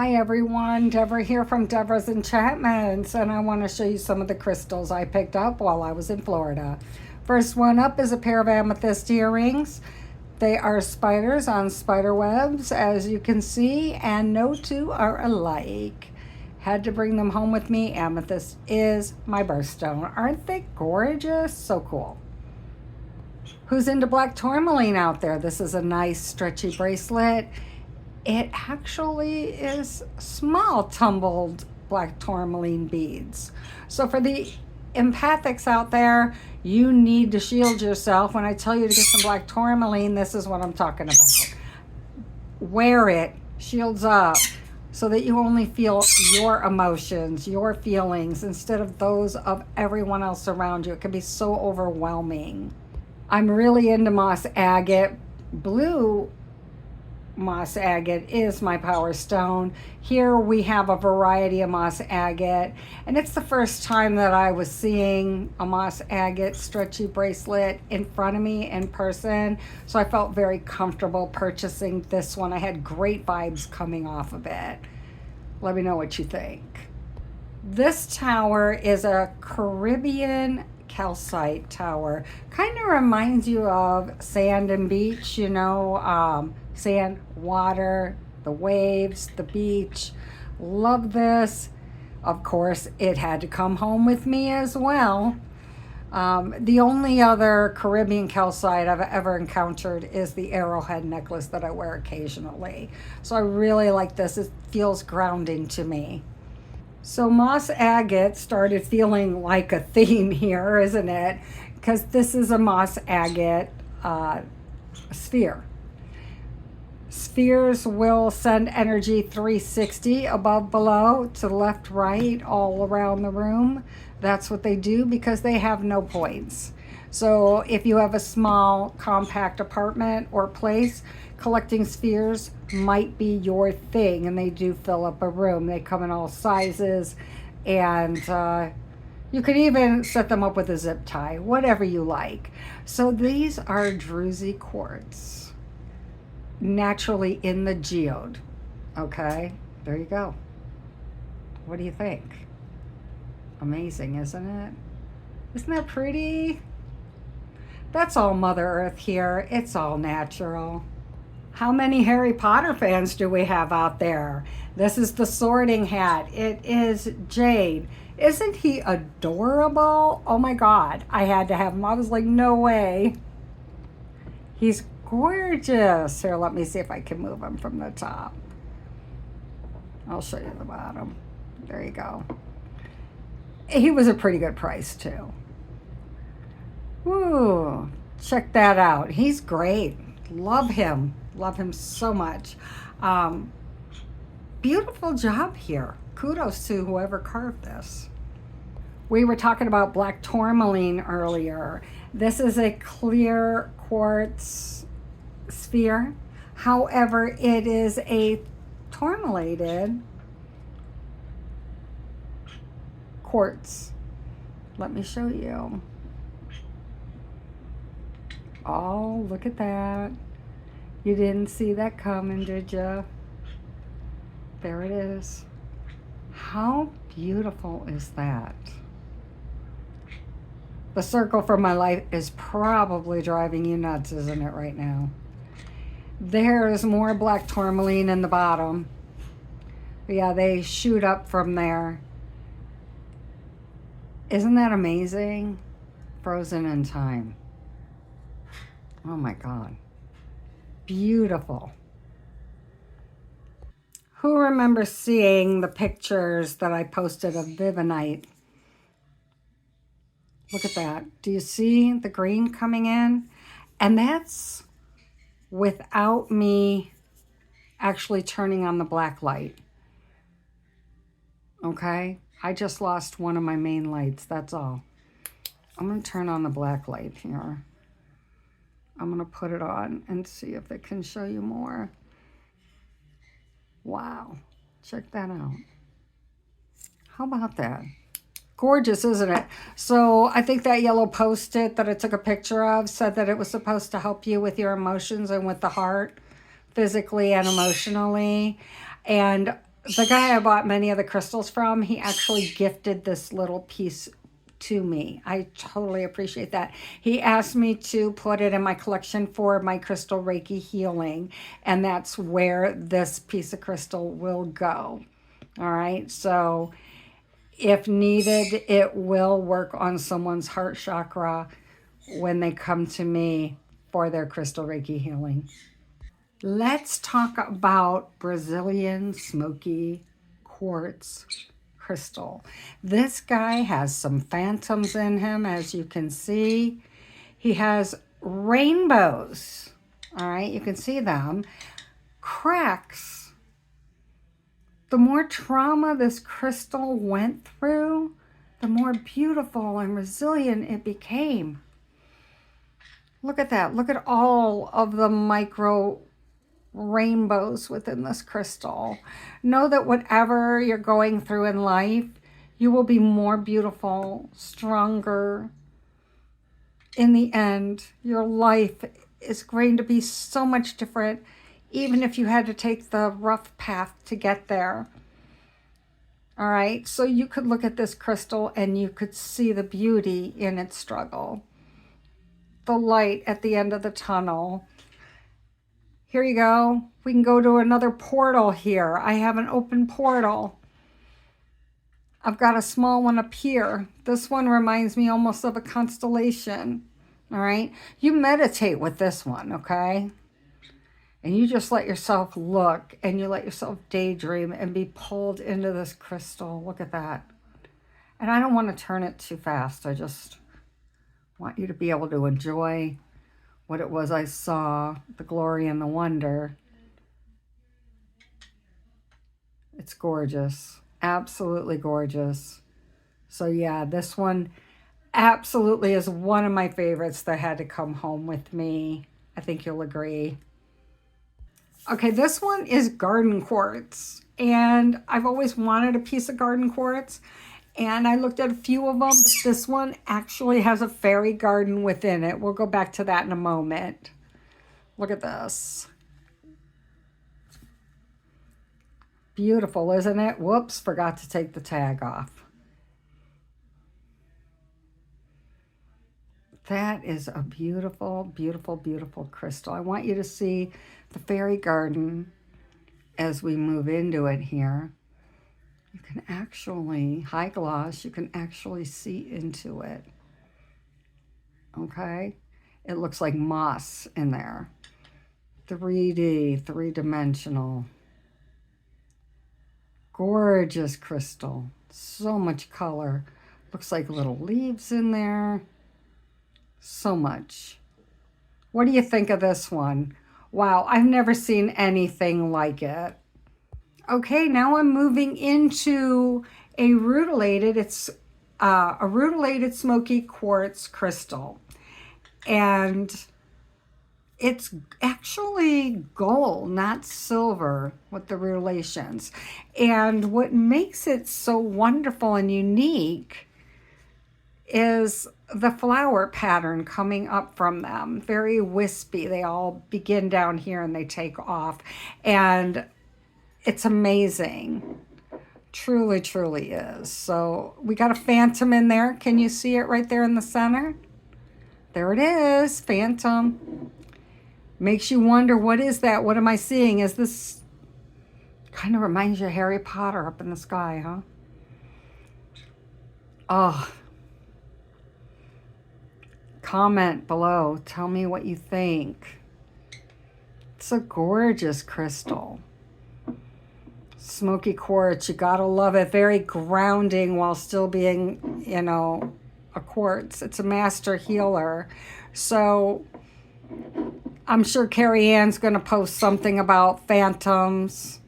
Hi everyone, Deborah here from Deborah's Enchantments, and I want to show you some of the crystals I picked up while I was in Florida. First one up is a pair of amethyst earrings. They are spiders on spider webs, as you can see, and no two are alike. Had to bring them home with me. Amethyst is my birthstone. Aren't they gorgeous? So cool. Who's into black tourmaline out there? This is a nice stretchy bracelet. It actually is small tumbled black tourmaline beads. So for the empathics out there, you need to shield yourself. When I tell you to get some black tourmaline, this is what I'm talking about. Wear it, shields up, so that you only feel your emotions, your feelings, instead of those of everyone else around you. It can be so overwhelming. I'm really into moss agate. Blue moss agate is my power stone. Here we have a variety of moss agate, and it's the first time that I was seeing a moss agate stretchy bracelet in front of me in person, so I felt very comfortable purchasing this one. I had great vibes coming off of it. Let me know what you think. This tower is a Caribbean calcite tower. Kind of reminds you of sand and beach, you know, sand, water, the waves, the beach. Love this. Of course, it had to come home with me as well. The only other Caribbean calcite I've ever encountered is the arrowhead necklace that I wear occasionally. So I really like this. It feels grounding to me. So moss agate started feeling like a theme here, isn't it? Because this is a moss agate sphere. Spheres will send energy 360 above, below, to left, right, all around the room. That's what they do because they have no points. So if you have a small, compact apartment or place, collecting spheres might be your thing, and they do fill up a room. They come in all sizes, and you could even set them up with a zip tie, whatever you like. So these are druzy quartz, naturally in the geode. Okay, there you go. What do you think? Amazing, isn't it? Isn't that pretty? That's all Mother Earth here. It's all natural. How many Harry Potter fans do we have out there? This is the Sorting Hat. It is Jade. Isn't he adorable? Oh my God, I had to have him. I was like, no way. He's gorgeous. Here, let me see if I can move him from the top. I'll show you the bottom. There you go. He was a pretty good price too. Woo, check that out. He's great. Love him. Love him so much. Beautiful job here. Kudos to whoever carved this. We were talking about black tourmaline earlier. This is a clear quartz sphere. However, it is a tourmalated quartz. Let me show you. Oh, look at that. You didn't see that coming, did you? There it is. How beautiful is that? The circle for my life is probably driving you nuts, isn't it, right now? There is more black tourmaline in the bottom. Yeah, they shoot up from there. Isn't that amazing? Frozen in time. Oh my God. Beautiful. Who remembers seeing the pictures that I posted of 𝕯𝖏𝖛𝖗? Look at that. Do you see the green coming in? And that's without me actually turning on the black light. Okay? I just lost one of my main lights, that's all. I'm going to turn on the black light here. I'm going to put it on and see if it can show you more. Wow. Check that out. How about that? Gorgeous, isn't it? So I think that yellow Post-it that I took a picture of said that it was supposed to help you with your emotions and with the heart, physically and emotionally. And The guy I bought many of the crystals from, he actually gifted this little piece to me. I totally appreciate that. He asked me to put it in my collection for my crystal Reiki healing, and that's where this piece of crystal will go. All right, so if needed, it will work on someone's heart chakra when they come to me for their crystal Reiki healing. Let's talk about Brazilian smoky quartz crystal. This guy has some phantoms in him, as you can see. He has rainbows. All right, you can see them. Cracks. The more trauma this crystal went through, the more beautiful and resilient it became. Look at that. Look at all of the micro rainbows within this crystal. Know that whatever you're going through in life, you will be more beautiful, stronger. In the end, your life is going to be so much different, even if you had to take the rough path to get there. All right, so you could look at this crystal and you could see the beauty in its struggle, the light at the end of the tunnel. Here you go. We can go to another portal here. I have an open portal. I've got a small one up here. This one reminds me almost of a constellation. All right. You meditate with this one, okay? And you just let yourself look and you let yourself daydream and be pulled into this crystal. Look at that. And I don't want to turn it too fast. I just want you to be able to enjoy what it was I saw, the glory and the wonder. It's gorgeous, absolutely gorgeous. So yeah, this one absolutely is one of my favorites that had to come home with me. I think you'll agree. Okay, this one is garden quartz, and I've always wanted a piece of garden quartz. And I looked at a few of them, but this one actually has a fairy garden within it. We'll go back to that in a moment. Look at this. Beautiful, isn't it? Whoops, forgot to take the tag off. That is a beautiful, beautiful, beautiful crystal. I want you to see the fairy garden as we move into it here. You can actually, high gloss, you can actually see into it. Okay? It looks like moss in there. 3D, three-dimensional. Gorgeous crystal. So much color. Looks like little leaves in there. So much. What do you think of this one? Wow, I've never seen anything like it. Okay, now I'm moving into a rutilated, it's a rutilated smoky quartz crystal. And it's actually gold, not silver, with the rutilations. And what makes it so wonderful and unique is the flower pattern coming up from them. Very wispy. They all begin down here and they take off. And it's amazing. Truly, truly is. So we got a phantom in there. Can you see it right there in the center? There it is, phantom. Makes you wonder, what is that? What am I seeing? Is this kind of reminds you of Harry Potter up in the sky, huh? Oh. Comment below. Tell me what you think. It's a gorgeous crystal. Smoky quartz, you gotta love it. Very grounding while still being, you know, a quartz. It's a master healer. So I'm sure Carrie Ann's gonna post something about phantoms.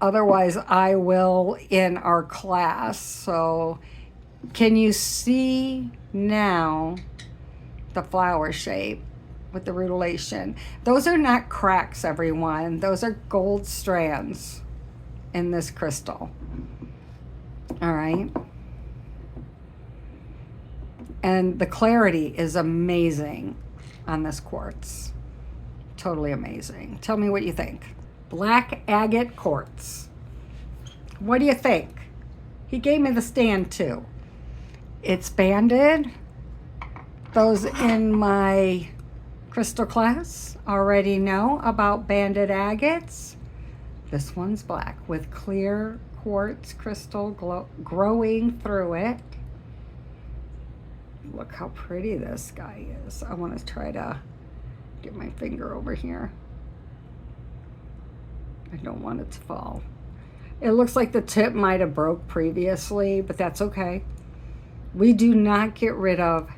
Otherwise, I will in our class. So can you see now the flower shape with the rutilation? Those are not cracks, everyone. Those are gold strands in this crystal. All right. And the clarity is amazing on this quartz. Totally amazing. Tell me what you think. black agate quartz. What do you think? He gave me the stand too. It's banded. Those in my crystal class already know about banded agates. This one's black with clear quartz crystal growing through it. Look how pretty this guy is. I want to try to get my finger over here. I don't want it to fall. It looks like the tip might have broke previously, but that's okay. We do not get rid of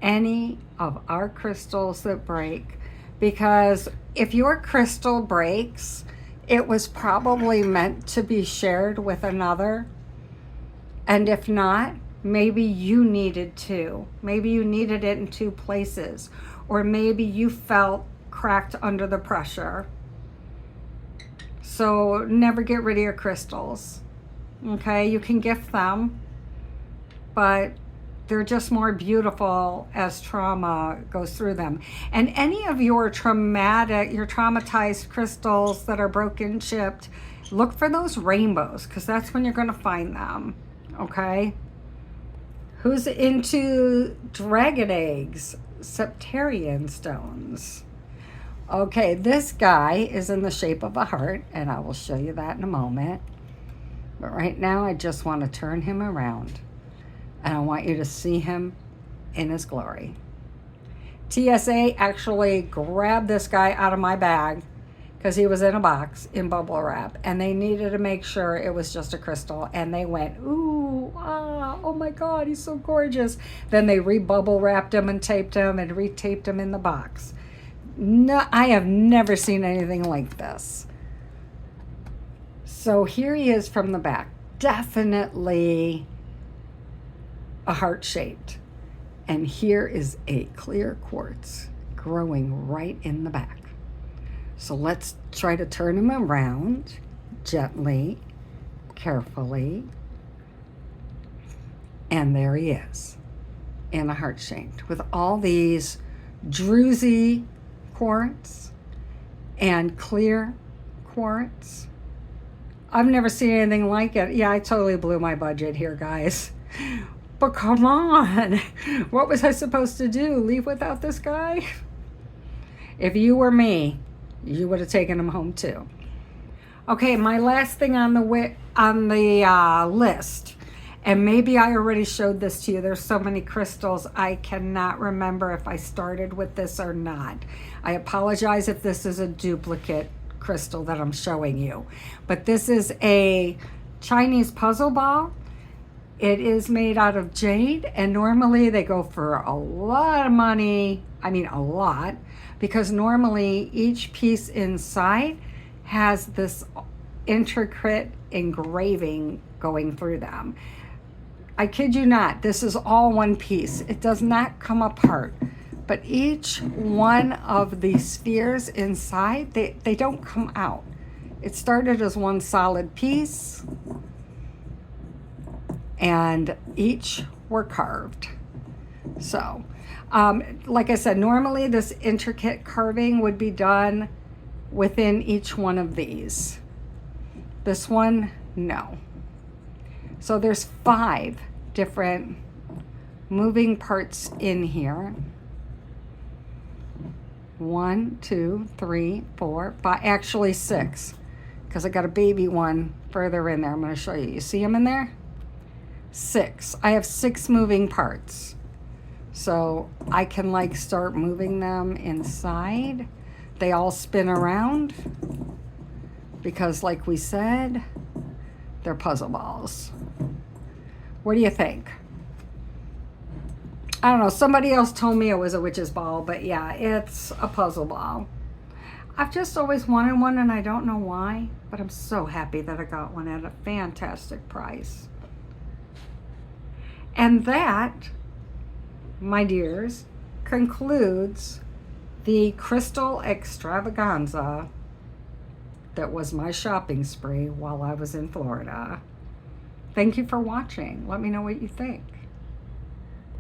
any of our crystals that break, because if your crystal breaks, it was probably meant to be shared with another. And if not, maybe you needed to. Maybe you needed it in two places, or maybe you felt cracked under the pressure. So never get rid of your crystals. Okay, you can gift them, but they're just more beautiful as trauma goes through them. And any of your traumatized crystals that are broken, chipped, look for those rainbows, because that's when you're going to find them. Okay? Who's into dragon eggs, septarian stones? Okay, this guy is in the shape of a heart, and I will show you that in a moment. But right now, I just want to turn him around, and I want you to see him in his glory. TSA actually grabbed this guy out of my bag because he was in a box in bubble wrap, and they needed to make sure it was just a crystal, and they went, ooh, ah, oh my God, he's so gorgeous. Then they re-bubble wrapped him and taped him and retaped him in the box. No, I have never seen anything like this. So here he is from the back. Definitely a heart-shaped. And here is a clear quartz growing right in the back. So let's try to turn him around gently, carefully. And there he is in a heart-shaped with all these druzy quartz and clear quartz. I've never seen anything like it. Yeah, I totally blew my budget here, guys. But come on, what was I supposed to do? Leave without this guy? If you were me, you would have taken him home too. Okay, my last thing on the list, and maybe I already showed this to you. There's so many crystals, I cannot remember if I started with this or not. I apologize if this is a duplicate crystal that I'm showing you. But this is a Chinese puzzle ball. It is made out of jade, and normally they go for a lot of money. I mean, a lot, because normally each piece inside has this intricate engraving going through them. I kid you not, this is all one piece. It does not come apart. But each one of the spheres inside, they don't come out. It started as one solid piece, and each were carved. So, like I said, normally this intricate carving would be done within each one of these. This one, no. So there's 5 different moving parts in here. 1, 2, 3, 4, 5, actually 6, because I got a baby one further in there. I'm going to show you. You see them in there? 6. I have 6 moving parts. So I can like start moving them inside. They all spin around because, like we said, they're puzzle balls. What do you think? I don't know, somebody else told me it was a witch's ball, but yeah, it's a puzzle ball. I've just always wanted one, and I don't know why, but I'm so happy that I got one at a fantastic price. And that, my dears, concludes the crystal extravaganza that was my shopping spree while I was in Florida. Thank you for watching. Let me know what you think.